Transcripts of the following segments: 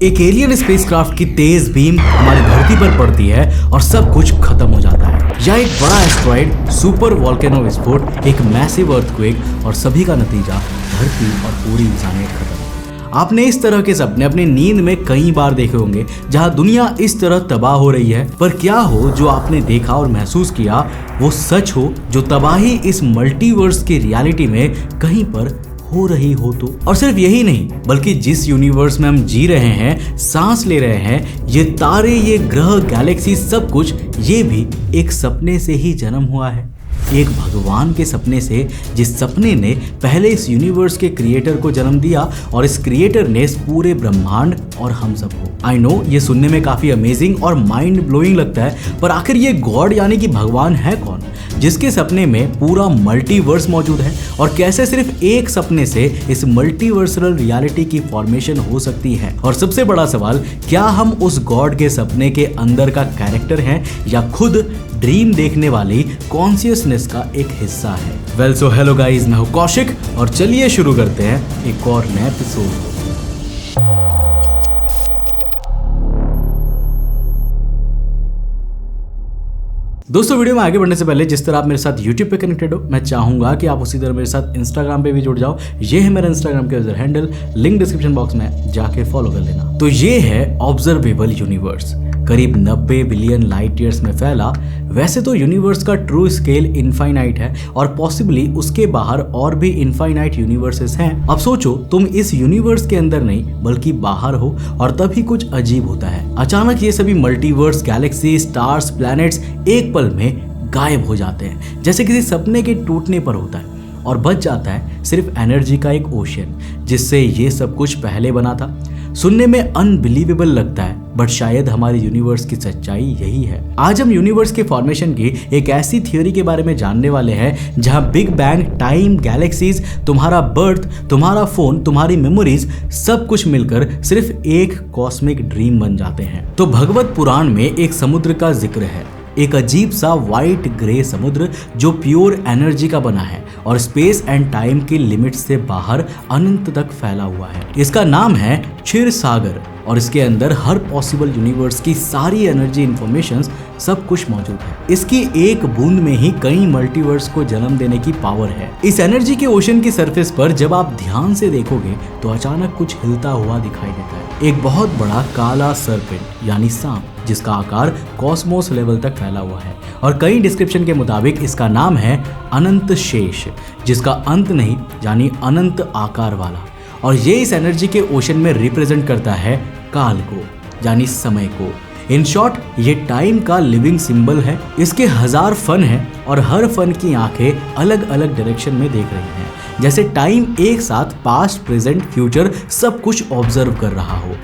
एक alien spacecraft की तेज beam हमारी धरती पर पड़ती है और सब कुछ खत्म हो जाता है। या एक बड़ा एस्ट्रॉइड, सुपर वोल्केनो विस्फोट, एक मैसिव अर्थक्वेक और सभी का नतीजा धरती और पूरी इंसानियत खत्म। आपने इस तरह के सपने अपनी नींद में कई बार देखे होंगे जहां दुनिया इस तरह तबाह हो रही है, पर क्या हो जो आपने देखा और महसूस किया वो सच हो, जो तबाही इस मल्टीवर्स की रियलिटी में कहीं पर हो रही हो तो। और सिर्फ यही नहीं, बल्कि जिस यूनिवर्स में हम जी रहे हैं, सांस ले रहे हैं, ये तारे, ये ग्रह, गैलेक्सी, सब कुछ ये भी एक सपने से ही जन्म हुआ है। एक भगवान के सपने से, जिस सपने ने पहले इस यूनिवर्स के क्रिएटर को जन्म दिया और इस क्रिएटर ने इस पूरे ब्रह्मांड और हम सबको। आई नो ये सुनने में काफी अमेजिंग और माइंड ब्लोइंग लगता है, पर आखिर ये गॉड यानी कि भगवान है कौन, जिसके सपने में पूरा मल्टीवर्स मौजूद है, और कैसे सिर्फ एक सपने से इस मल्टीवर्सल रियलिटी की फॉर्मेशन हो सकती है। और सबसे बड़ा सवाल, क्या हम उस गॉड के सपने के अंदर का कैरेक्टर हैं या खुद ड्रीम देखने वाली कॉन्शियसनेस का एक हिस्सा है। वेल सो हेलो गाइस, मैं हूं कौशिक और चलिए शुरू करते हैं एक और नया एपिसोड। दोस्तों, वीडियो में आगे बढ़ने से पहले जिस तरह आप मेरे साथ YouTube पे कनेक्टेड हो, मैं चाहूंगा कि आप उसी तरह मेरे साथ Instagram पे भी जुड़ जाओ। ये है मेरा Instagram का user handle, link description box में जाके फॉलो कर लेना। तो ये है ऑब्जर्वेबल यूनिवर्स, करीब 90 बिलियन लाइट ईयर्स में फैला। वैसे तो यूनिवर्स का ट्रू स्केल इनफाइनाइट है और पॉसिबली उसके बाहर और भी इनफाइनाइट यूनिवर्सेस हैं। अब सोचो, तुम इस यूनिवर्स के अंदर नहीं बल्कि बाहर हो और तभी कुछ अजीब होता है। अचानक ये सभी मल्टीवर्स, गैलेक्सी, स्टार्स, प्लैनेट्स एक पल में गायब हो जाते हैं, जैसे किसी सपने के टूटने पर होता है, और बच जाता है सिर्फ एनर्जी का एक ओशन जिससे ये सब कुछ पहले बना था। सुनने में अनबिलीवेबल लगता है, बट शायद हमारे यूनिवर्स की सच्चाई यही है। आज हम यूनिवर्स के फॉर्मेशन की एक ऐसी थियोरी के बारे में जानने वाले हैं जहां बिग बैंग, टाइम, गैलेक्सीज, तुम्हारा बर्थ, तुम्हारा फोन, तुम्हारी मेमोरीज, सब कुछ मिलकर सिर्फ एक कॉस्मिक ड्रीम बन जाते हैं। तो भगवत पुराण में एक समुद्र का जिक्र है, एक अजीब सा व्हाइट ग्रे समुद्र जो प्योर एनर्जी का बना है और स्पेस एंड टाइम की लिमिट से बाहर अनंत तक फैला हुआ है। इसका नाम है क्षीर सागर और इसके अंदर हर पॉसिबल यूनिवर्स की सारी एनर्जी, इंफॉर्मेशंस, सब कुछ मौजूद है। इसकी एक बूंद में ही कई मल्टीवर्स को जन्म देने की पावर है। इस एनर्जी के ओशन की सरफेस पर जब आप ध्यान से देखोगे तो अचानक कुछ हिलता हुआ दिखाई देता है। एक बहुत बड़ा काला सर्पेंट यानी सांप, जिसका आकार कॉस्मोस लेवल तक फैला हुआ है, और कई डिस्क्रिप्शन के मुताबिक इसका नाम है अनंत शेष, जिसका अंत नहीं यानी अनंत आकार वाला। और ये इस एनर्जी के ओशन में रिप्रेजेंट करता है काल को यानी समय को। इन शॉर्ट, ये टाइम का लिविंग सिंबल है। इसके 1000 फन है और हर फन की आंखें अलग अलग डायरेक्शन में देख रही हैं, जैसे टाइम एक साथ पास्ट, प्रेजेंट, फ्यूचर सब कुछ ऑब्जर्व कर रहा हो।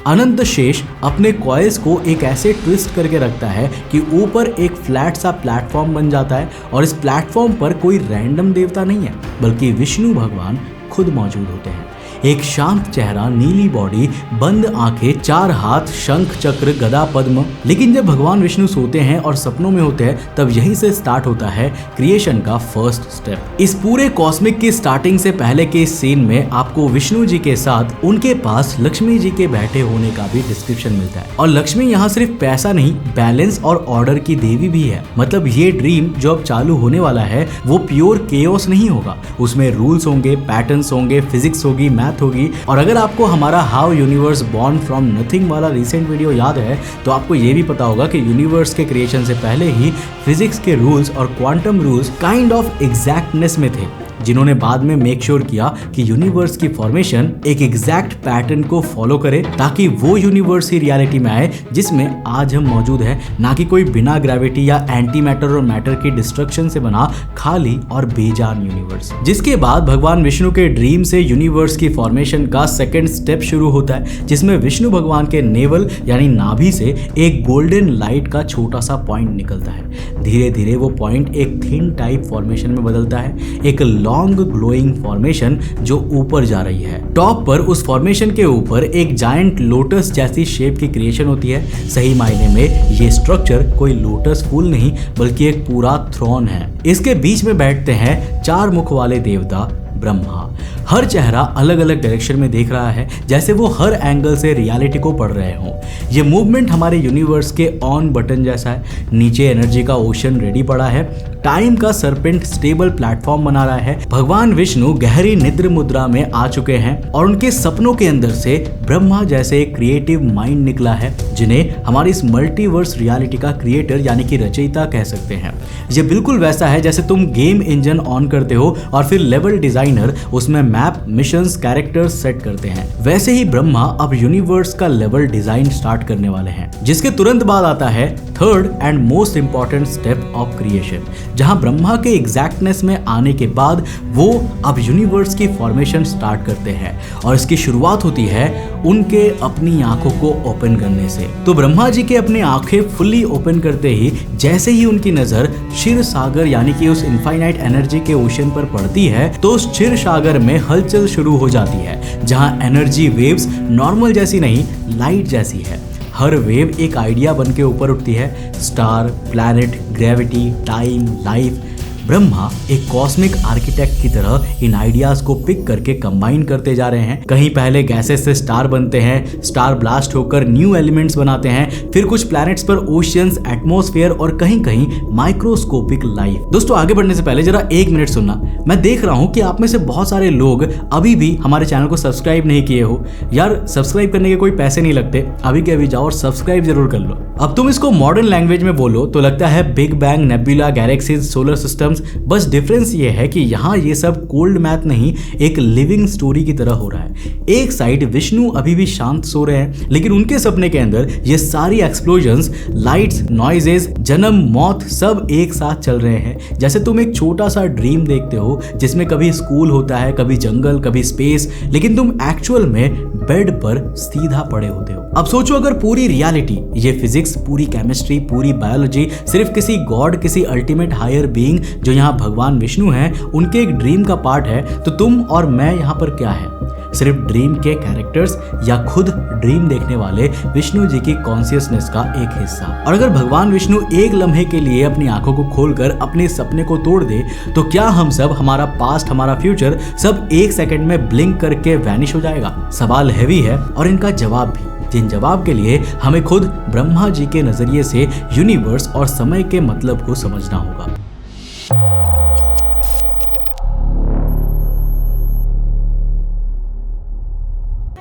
अनंत शेष अपने कॉइल्स को एक ऐसे ट्विस्ट करके रखता है कि ऊपर एक फ्लैट सा प्लेटफॉर्म बन जाता है, और इस प्लेटफॉर्म पर कोई रैंडम देवता नहीं है बल्कि विष्णु भगवान खुद मौजूद होते हैं। एक शांत चेहरा, नीली बॉडी, बंद आंखें, 4 हाथ, शंख, चक्र, गदा, पद्म। लेकिन जब भगवान विष्णु सोते हैं और सपनों में होते हैं, तब यहीं से स्टार्ट होता है क्रिएशन का फर्स्ट स्टेप। इस पूरे कॉस्मिक की स्टार्टिंग से पहले के सीन में आपको विष्णु जी के साथ उनके पास लक्ष्मी जी के बैठे होने का भी डिस्क्रिप्शन मिलता है। और लक्ष्मी यहाँ सिर्फ पैसा नहीं, बैलेंस और ऑर्डर की देवी भी है। मतलब ये ड्रीम जो अब चालू होने वाला है वो प्योर केओस नहीं होगा, उसमें रूल्स होंगे, पैटर्न्स होंगे, फिजिक्स होगी, मैथ होगी। और अगर आपको हमारा how universe born from nothing वाला रिसेंट वीडियो याद है, तो आपको ये भी पता होगा कि यूनिवर्स के क्रिएशन से पहले ही फिजिक्स के रूल्स और quantum rules kind of exactness में थे, जिन्होंने बाद में मेक श्योर किया कि यूनिवर्स की फॉर्मेशन एक एग्जैक्ट पैटर्न को फॉलो करे, ताकि वो यूनिवर्स ही रियलिटी में आए जिसमें आज हम मौजूद हैं, ना कि कोई बिना ग्रेविटी या एंटी मैटर और मैटर की डिस्ट्रक्शन से बना खाली और बेजान यूनिवर्स। जिसके बाद भगवान विष्णु के ड्रीम से यूनिवर्स की फॉर्मेशन का सेकेंड स्टेप शुरू होता है, जिसमें विष्णु भगवान के नेवल यानी नाभि से एक गोल्डन लाइट का छोटा सा पॉइंट निकलता है। धीरे धीरे वो पॉइंट एक थिन टाइप फॉर्मेशन में बदलता है, एक लॉन्ग ग्लोइंग फॉर्मेशन जो ऊपर जा रही है। टॉप पर उस फॉर्मेशन के ऊपर एक जायंट लोटस जैसी शेप की क्रिएशन होती है। सही मायने में ये स्ट्रक्चर कोई लोटस फूल नहीं बल्कि एक पूरा थ्रोन है। इसके बीच में बैठते हैं 4 मुख वाले देवता ब्रह्मा। हर चेहरा अलग अलग डायरेक्शन में देख रहा है, जैसे वो हर एंगल से रियलिटी को पढ़ रहे हों। ये मूवमेंट हमारे यूनिवर्स के ऑन बटन जैसा है। नीचे एनर्जी का ओशन रेडी पड़ा है, टाइम का सरपेंट स्टेबल प्लेटफॉर्म बना रहा है। भगवान विष्णु गहरी निद्र मुद्रा में आ चुके हैं और उनके सपनों के अंदर से ब्रह्मा जैसे एक क्रिएटिव माइंड निकला है, जिन्हें हमारी इस मल्टीवर्स रियलिटी का क्रिएटर यानी कि रचयिता कह सकते हैं। ये बिल्कुल वैसा है जैसे तुम गेम इंजन ऑन करते हो और फिर लेवल डिजाइनर उसमें मैप, मिशंस, कैरेक्टर्स सेट करते हैं। वैसे ही ब्रह्मा अब यूनिवर्स का लेवल डिजाइन स्टार्ट करने वाले हैं, जिसके तुरंत बाद आता है third and most important step of creation, जहां ब्रह्मा के एग्जैक्टनेस में आने के बाद वो अब यूनिवर्स की फॉर्मेशन स्टार्ट करते हैं और इसकी शुरुआत होती है उनके अपनी आंखों को ओपन करने से। तो ब्रह्मा जी के अपनी आंखें फुल्ली ओपन करते ही जैसे ही उनकी नजर क्षीर सागर यानी कि उस इनफाइनाइट एनर्जी के ओशन पर पड़ती है, तो उस क्षीर सागर में हलचल शुरू हो जाती है, जहां एनर्जी वेव्स नॉर्मल जैसी नहीं, लाइट जैसी है। हर वेव एक आइडिया बन के ऊपर उठती है। Star, planet, gravity, time, life. Brahma एक कॉस्मिक आर्किटेक्ट की तरह इन आइडियाज को पिक करके कंबाइन करते जा रहे हैं। कहीं पहले गैसेस से स्टार बनते हैं, स्टार ब्लास्ट होकर न्यू एलिमेंट्स बनाते हैं, फिर कुछ प्लैनेट्स पर ओशियंस, एटमॉस्फेयर और कहीं कहीं माइक्रोस्कोपिक लाइफ। दोस्तों आगे बढ़ने से पहले जरा एक मिनट सुनना। मैं देख रहा हूं कि आप में से बहुत सारे लोग अभी भी हमारे चैनल को सब्सक्राइब नहीं किए हो। यार सब्सक्राइब करने के कोई पैसे नहीं लगते, अभी के अभी जाओ और सब्सक्राइब जरूर कर लो। अब तुम इसको मॉडर्न लैंग्वेज में बोलो तो लगता है big bang, nebula, galaxies, solar system. बस डिफरेंस ये है कि यहाँ ये सब कोल्ड मैथ नहीं, एक लिविंग स्टोरी की तरह हो रहा है। एक साइड विष्णु अभी भी शांत सो रहे हैं, लेकिन उनके सपने के अंदर ये सारी एक्सप्लोजन्स, लाइट्स, नॉइजेस, जन्म, मौत सब एक साथ चल रहे हैं। जैसे तुम एक छोटा सा ड्रीम देखते हो जिसमें कभी स्कूल होता है, कभी जंगल, कभी स्पेस, लेकिन तुम एक्चुअल में बेड पर सीधा पड़े होते हो। अब सोचो अगर पूरी रियलिटी, ये फिजिक्स, पूरी केमिस्ट्री, पूरी बायोलॉजी सिर्फ किसी गॉड, किसी अल्टीमेट हायर बीइंग जो यहाँ भगवान विष्णु हैं, उनके एक ड्रीम का पार्ट है, तो तुम और मैं यहाँ पर क्या है? सिर्फ ड्रीम के कैरेक्टर्स या खुद ड्रीम देखने वाले विष्णु जी की कॉन्शियसनेस का एक हिस्सा। और अगर भगवान विष्णु एक लम्हे के लिए अपनी आंखों को खोलकर अपने सपने को तोड़ दे, तो क्या हम सब, हमारा पास्ट, हमारा फ्यूचर सब एक सेकंड में ब्लिंक करके वैनिश हो जाएगा? सवाल हैवी है और इनका जवाब भी, जिन जवाब के लिए हमें खुद ब्रह्मा जी के नजरिए से यूनिवर्स और समय के मतलब को समझना होगा।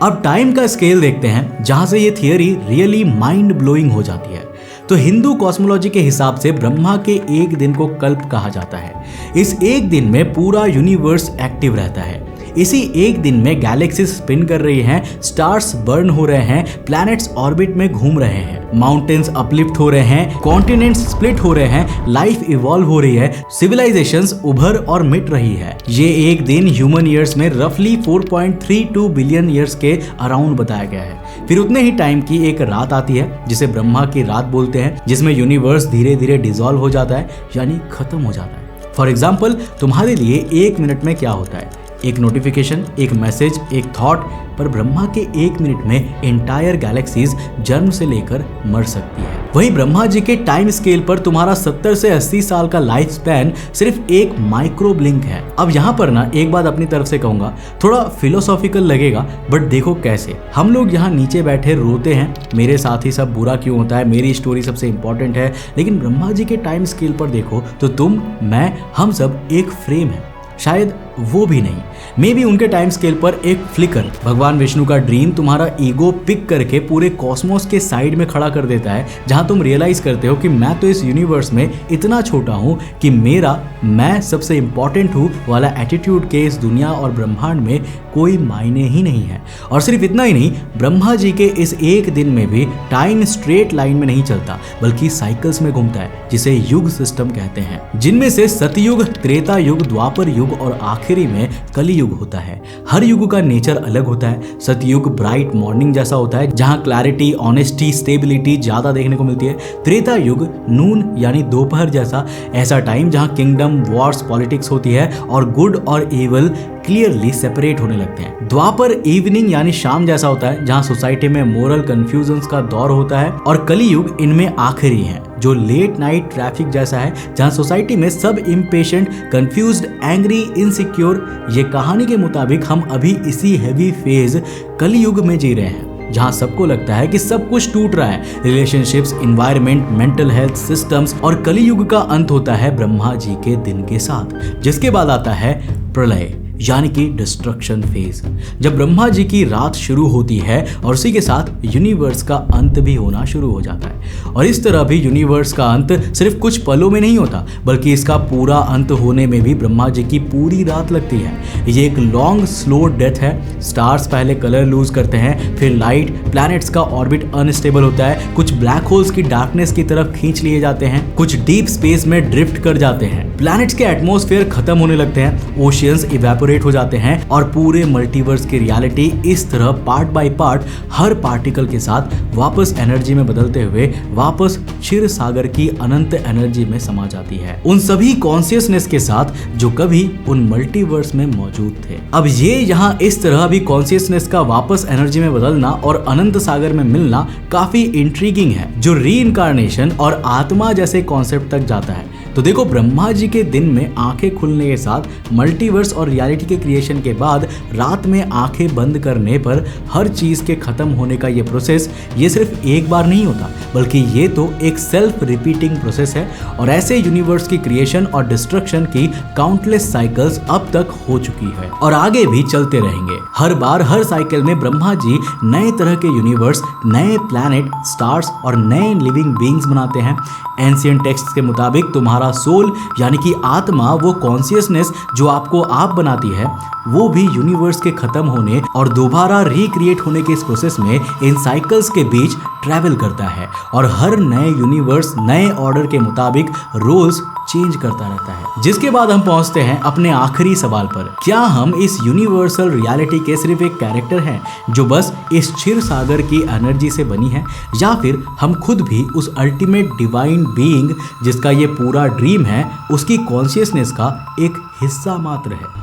अब टाइम का स्केल देखते हैं, जहां से ये थियरी रियली माइंड ब्लोइंग हो जाती है। तो हिंदू कॉस्मोलॉजी के हिसाब से ब्रह्मा के एक दिन को कल्प कहा जाता है। इस एक दिन में पूरा यूनिवर्स एक्टिव रहता है। इसी एक दिन में गैलेक्सीज स्पिन कर रही हैं, स्टार्स बर्न हो रहे हैं, प्लैनेट्स ऑर्बिट में घूम रहे हैं, माउंटेन्स अपलिफ्ट हो रहे हैं, कॉन्टिनेंट्स स्प्लिट हो रहे हैं, लाइफ इवॉल्व हो रही है, सिविलाइजेशंस उभर और मिट रही है। ये एक दिन ह्यूमन ईयर्स में रफली 4.32 बिलियन ईयर्स के अराउंड बताया गया है। फिर उतने ही टाइम की एक रात आती है, जिसे ब्रह्मा की रात बोलते हैं, जिसमें यूनिवर्स धीरे धीरे डिसॉल्व हो जाता है, यानी खत्म हो जाता है। फॉर एग्जाम्पल, तुम्हारे लिए एक मिनट में क्या होता है? एक नोटिफिकेशन, एक मैसेज, एक थॉट। पर ब्रह्मा के एक मिनट में एंटायर गैलेक्सीज जन्म से लेकर मर सकती है। वहीं ब्रह्मा जी के टाइम स्केल पर तुम्हारा 70 से 80 साल का लाइफ स्पैन सिर्फ एक माइक्रो ब्लिंक है। अब यहाँ पर ना एक बात अपनी तरफ से कहूंगा, थोड़ा फिलोसॉफिकल लगेगा, बट देखो कैसे हम लोग यहाँ नीचे बैठे रोते हैं, मेरे साथ ही सब बुरा क्यों होता है, मेरी स्टोरी सबसे इंपॉर्टेंट है। लेकिन ब्रह्मा जी के टाइम स्केल पर देखो तो तुम, मैं, हम सब एक फ्रेम है, शायद वो भी नहीं। मे बी उनके टाइम स्केल पर एक फ्लिकर, भगवान विष्णु का ड्रीम तुम्हारा ईगो पिक करके पूरे कॉस्मोस के साइड में खड़ा कर देता है, जहां तुम रियलाइज करते हो कि मैं तो इस यूनिवर्स में इतना छोटा हूं कि मेरा मैं सबसे इंपॉर्टेंट हूं वाला एटीट्यूड के इस दुनिया और ब्रह्मांड में कोई मायने ही नहीं है। और सिर्फ इतना ही नहीं, ब्रह्मा जी के इस एक दिन में भी टाइम स्ट्रेट लाइन में नहीं चलता, बल्कि साइकिल्स में घूमता है, जिसे युग सिस्टम कहते हैं, जिनमें से सतयुग, त्रेता युग, द्वापर युग और आखिरी में कलियुग होता है। हर युग का नेचर अलग होता है। सतयुग ब्राइट मॉर्निंग जैसा होता है, जहां क्लैरिटी, ऑनेस्टी, स्टेबिलिटी ज्यादा देखने को मिलती है। त्रेता युग नून यानी दोपहर जैसा, ऐसा टाइम जहां किंगडम, वॉर्स, पॉलिटिक्स होती है और गुड और इविल क्लियरली सेपरेट होने लगते हैं। द्वापर इवनिंग यानी शाम जैसा होता है, जहां सोसाइटी में मोरल कंफ्यूजन्स का दौर होता है। और कलियुग इनमें आखिरी है, जो लेट नाइट ट्रैफिक जैसा है, जहां सोसाइटी में सब इम्पेशेंट, कंफ्यूज्ड, एंग्री, इनसिक्योर। ये कहानी के मुताबिक हम अभी इसी हैवी फेज कलयुग में जी रहे हैं, जहां सबको लगता है कि सब कुछ टूट रहा है, relationships, environment, mental health, systems, और कलयुग का अंत होता है ब्रह्मा जी के दिन के साथ, जिसके बाद आता है प्रलय यानी कि डिस्ट्रक्शन फेज, जब ब्रह्मा जी की रात शुरू होती है और उसी के साथ यूनिवर्स का अंत भी होना शुरू हो जाता है। और इस तरह भी यूनिवर्स का अंत सिर्फ कुछ पलों में नहीं होता, बल्कि इसका पूरा अंत होने में भी ब्रह्मा जी की पूरी रात लगती है। ये एक लॉन्ग स्लो डेथ है। स्टार्स पहले कलर लूज करते हैं, फिर लाइट, प्लैनेट्स का ऑर्बिट अनस्टेबल होता है, कुछ ब्लैक होल्स की डार्कनेस की तरफ खींच लिए जाते हैं, कुछ डीप स्पेस में ड्रिफ्ट कर जाते हैं, प्लैनेट्स के एटमॉस्फेयर खत्म होने लगते हैं, ओशियंस इवेपोरेट हो जाते हैं, और पूरे मल्टीवर्स की रियलिटी इस तरह part by part her particle के साथ वापस एनर्जी में बदलते हुए वापस क्षीर सागर की अनंत एनर्जी में समा जाती है, उन सभी कॉन्शियसनेस के साथ जो कभी उन मल्टीवर्स में मौजूद थे। अब ये यहाँ इस तरह भी कॉन्शियसनेस का वापस एनर्जी में बदलना और अनंत सागर में मिलना काफी इंट्रीगिंग है, जो रीइंकार्नेशन और आत्मा जैसे कॉन्सेप्ट तक जाता है। तो देखो, ब्रह्मा जी के दिन में आंखें खुलने के साथ मल्टीवर्स और रियलिटी के क्रिएशन के बाद रात में आंखें बंद करने पर हर चीज के खत्म होने का ये प्रोसेस ये सिर्फ एक बार नहीं होता, बल्कि ये तो एक सेल्फ रिपीटिंग प्रोसेस है। और ऐसे यूनिवर्स की क्रिएशन और डिस्ट्रक्शन की काउंटलेस साइकिल्स अब तक हो चुकी है और आगे भी चलते रहेंगे। हर बार हर साइकिल में ब्रह्मा जी नए तरह के यूनिवर्स, नए प्लैनेट, स्टार्स और नए लिविंग बीइंग्स बनाते हैं। एंशिएंट टेक्स्ट के मुताबिक तुम्हारा सोल यानी कि आत्मा, वो कॉन्शियसनेस जो आपको आप बनाती है, वो भी यूनिवर्स के खत्म होने और दोबारा रिक्रिएट होने के इस प्रोसेस में इन साइकिल्स के बीच ट्रैवल करता है और हर नए यूनिवर्स नए ऑर्डर के मुताबिक रोल्स चेंज करता रहता है। जिसके बाद हम पहुंचते हैं अपने आखिरी सवाल पर, क्या हम इस यूनिवर्सल रियलिटी के सिर्फ एक कैरेक्टर हैं जो बस इस क्षीर सागर की एनर्जी से बनी है, या फिर हम खुद भी उस अल्टीमेट डिवाइन बीइंग जिसका ये पूरा ड्रीम है, उसकी कॉन्शियसनेस का एक हिस्सा मात्र है?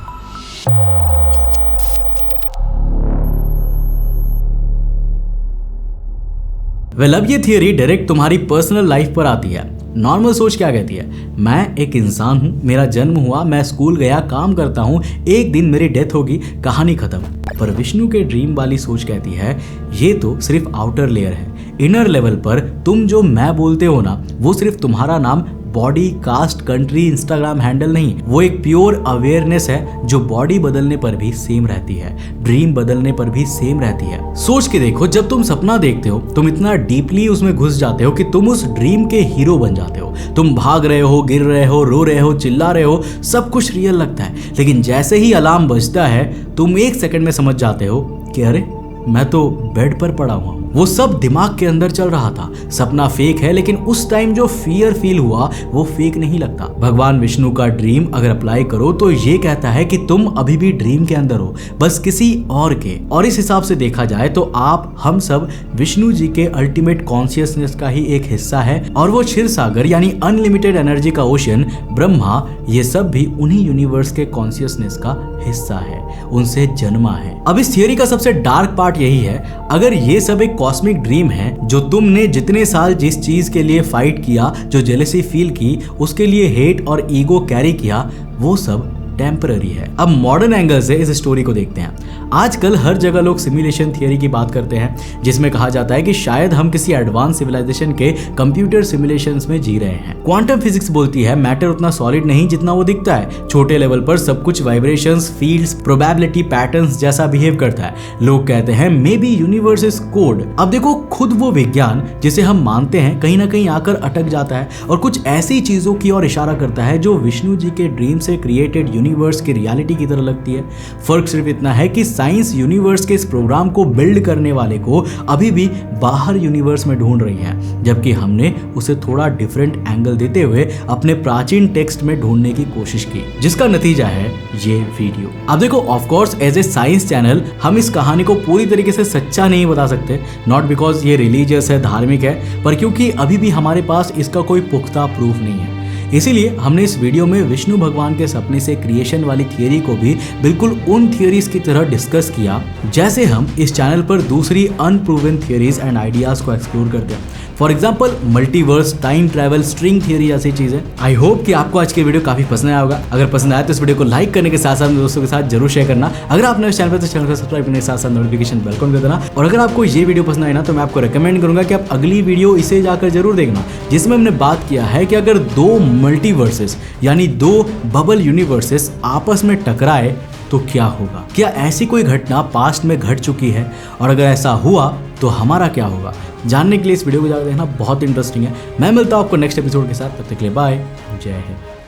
वेल, अब ये थियरी डायरेक्ट तुम्हारी पर्सनल लाइफ पर आती है। नॉर्मल सोच क्या कहती है? मैं एक इंसान हूँ, मेरा जन्म हुआ, मैं स्कूल गया, काम करता हूँ, एक दिन मेरी डेथ होगी, कहानी खत्म। पर विष्णु के ड्रीम वाली सोच कहती है ये तो सिर्फ आउटर लेयर है, इनर लेवल पर तुम जो मैं बोलते हो ना, वो सिर्फ तुम्हारा नाम, body, caste, country, Instagram handle नहीं, वो एक प्योर अवेयरनेस है जो बॉडी बदलने पर भी सेम रहती है, ड्रीम बदलने पर भी सेम रहती है। सोच के देखो, जब तुम सपना देखते हो तुम इतना डीपली उसमें घुस जाते हो कि तुम उस ड्रीम के हीरो बन जाते हो। तुम भाग रहे हो, गिर रहे हो, रो रहे हो, चिल्ला रहे हो, सब कुछ रियल लगता है। लेकिन जैसे ही अलार्म बजता है तुम एक सेकंड में समझ जाते हो कि अरे मैं तो बेड पर पड़ा हुआ हूं। वो सब दिमाग के अंदर चल रहा था, सपना फेक है, लेकिन उस टाइम जो फियर फील हुआ वो फेक नहीं लगता। भगवान विष्णु का ड्रीम अगर अप्लाई करो तो ये कहता है कि तुम अभी भी ड्रीम के अंदर हो, बस किसी और के। और इस हिसाब से देखा जाए तो आप, हम सब विष्णु जी के अल्टीमेट कॉन्शियसनेस का ही एक हिस्सा है। और वो क्षीर सागर यानी अनलिमिटेड एनर्जी का ओशन, ब्रह्मा, ये सब भी उन्हीं यूनिवर्स के कॉन्शियसनेस का हिस्सा है, उनसे जन्मा है। अब इस थियरी का सबसे डार्क पार्ट यही है, अगर ये सब एक कॉस्मिक ड्रीम है, जो तुमने जितने साल जिस चीज के लिए फाइट किया, जो जेलसी फील की, उसके लिए हेट और ईगो कैरी किया, वो सब टेम्पररी है। अब मॉडर्न एंगल से इस स्टोरी को देखते हैं। आजकल हर जगह लोग सिमुलेशन थियरी की बात करते हैं, जिसमें कहा जाता है कि शायद हम किसी एडवांस सिविलाइजेशन के कंप्यूटर सिमुलेशंस में जी रहे हैं। क्वांटम फिजिक्स बोलती है मैटर उतना सॉलिड नहीं जितना वो दिखता है, छोटे लेवल पर सब कुछ वाइब्रेशंस, फील्ड्स, प्रोबेबिलिटी पैटर्न्स जैसा बिहेव करता है। लोग कहते हैं may be universe is code. अब देखो, खुद वो विज्ञान जिसे हम मानते हैं कहीं ना कहीं आकर अटक जाता है और कुछ ऐसी चीजों की ओर इशारा करता है जो विष्णु जी के ड्रीम से क्रिएटेड यूनिवर्स की रियलिटी की तरह लगती है। फर्क सिर्फ इतना है कि साइंस यूनिवर्स के इस प्रोग्राम को बिल्ड करने वाले को अभी भी बाहर यूनिवर्स में ढूंढ रही है, जबकि हमने उसे थोड़ा डिफरेंट एंगल देते हुए अपने प्राचीन टेक्स्ट में ढूंढने की कोशिश की, जिसका नतीजा है ये वीडियो। अब देखो, of course as a science channel हम इस कहानी को पूरी तरीके से सच्चा नहीं बता सकते, नॉट बिकॉज ये रिलीजियस है, धार्मिक है, पर क्योंकि अभी भी हमारे पास इसका कोई पुख्ता प्रूफ नहीं है। इसीलिए हमने इस वीडियो में विष्णु भगवान के सपने से क्रिएशन वाली थियरी को भी बिल्कुल उन थियरीज की तरह डिस्कस किया जैसे हम इस चैनल पर दूसरी अनप्रूवन थियरीज एंड आइडियाज को एक्सप्लोर करते हैं। For example multiverse, time travel, string theory जैसी चीजें। आई होप कि आपको आज की वीडियो काफी पसंद आया होगा। अगर पसंद आया तो इस वीडियो को लाइक करने के साथ साथ दोस्तों के साथ जरूर शेयर करना। अगर आपने इस चैनल पर तो चैनल को सब्सक्राइब करने के साथ साथ नोटिफिकेशन बेल को कर देना। और अगर आपको ये वीडियो पसंद आई ना तो मैं आपको रिकमेंड करूंगा कि आप अगली वीडियो इसे जाकर जरूर देखना, जिसमें हमने बात किया है कि अगर दो मल्टीवर्सेस यानी दो बबल यूनिवर्सेस आपस में टकराए तो क्या होगा। क्या ऐसी कोई घटना पास्ट में घट चुकी है, और अगर ऐसा हुआ तो हमारा क्या होगा। जानने के लिए इस वीडियो को जाकर देखना, बहुत इंटरेस्टिंग है। मैं मिलता हूं आपको नेक्स्ट एपिसोड के साथ, तब तक के लिए बाय, जय हिंद।